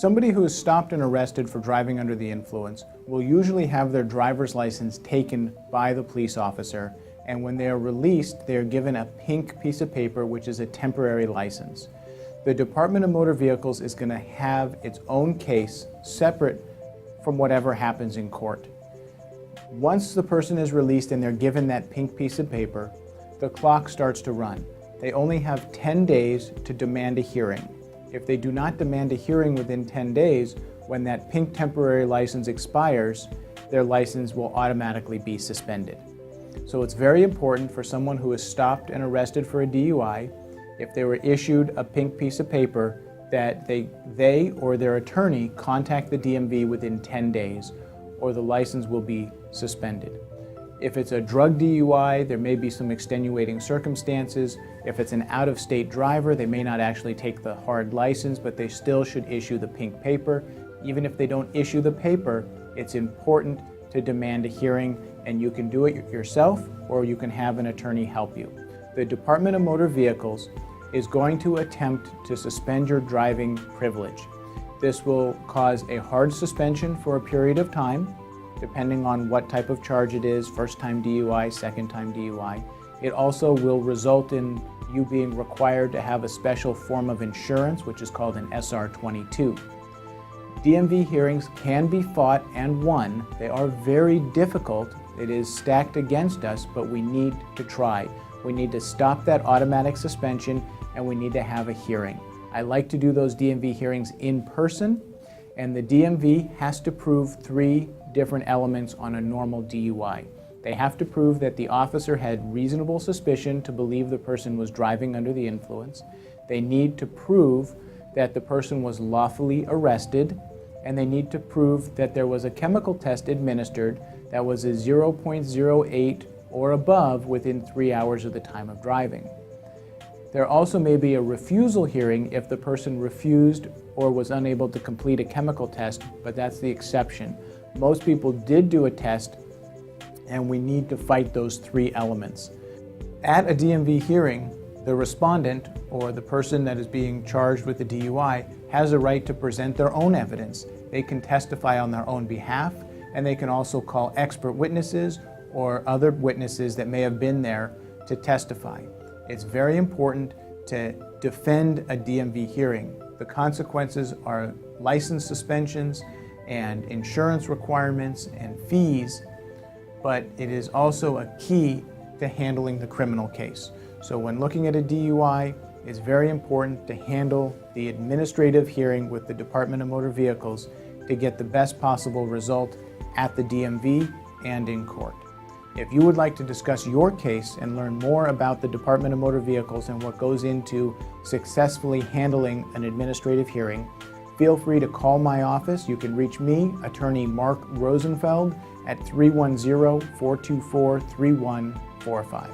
Somebody who is stopped and arrested for driving under the influence will usually have their driver's license taken by the police officer, and when they are released, they are given a pink piece of paper, which is a temporary license. The Department of Motor Vehicles is going to have its own case separate from whatever happens in court. Once the person is released and they're given that pink piece of paper, the clock starts to run. They only have 10 days to demand a hearing. If they do not demand a hearing within 10 days, when that pink temporary license expires, their license will automatically be suspended. So it's very important for someone who is stopped and arrested for a DUI, if they were issued a pink piece of paper, that they or their attorney contact the DMV within 10 days, or the license will be suspended. If it's a drug DUI, there may be some extenuating circumstances. If it's an out-of-state driver, they may not actually take the hard license, but they still should issue the pink paper. Even if they don't issue the paper, it's important to demand a hearing, and you can do it yourself or you can have an attorney help you. The Department of Motor Vehicles is going to attempt to suspend your driving privilege. This will cause a hard suspension for a period of time, depending on what type of charge it is, first-time DUI, second-time DUI. It also will result in you being required to have a special form of insurance, which is called an SR-22. DMV hearings can be fought and won. They are very difficult. It is stacked against us, but we need to try. We need to stop that automatic suspension, and we need to have a hearing. I like to do those DMV hearings in person, and the DMV has to prove 3 different elements on a normal DUI. They have to prove that the officer had reasonable suspicion to believe the person was driving under the influence. They need to prove that the person was lawfully arrested, and they need to prove that there was a chemical test administered that was a 0.08 or above within 3 hours of the time of driving. There also may be a refusal hearing if the person refused or was unable to complete a chemical test, but that's the exception. Most people did do a test, and we need to fight those 3 elements. At a DMV hearing, the respondent, or the person that is being charged with the DUI, has a right to present their own evidence. They can testify on their own behalf, and they can also call expert witnesses or other witnesses that may have been there to testify. It's very important to defend a DMV hearing. The consequences are license suspensions and insurance requirements and fees, but it is also a key to handling the criminal case. So when looking at a DUI, it's very important to handle the administrative hearing with the Department of Motor Vehicles to get the best possible result at the DMV and in court. If you would like to discuss your case and learn more about the Department of Motor Vehicles and what goes into successfully handling an administrative hearing, feel free to call my office. You can reach me, attorney Mark Rosenfeld, at 310-424-3145.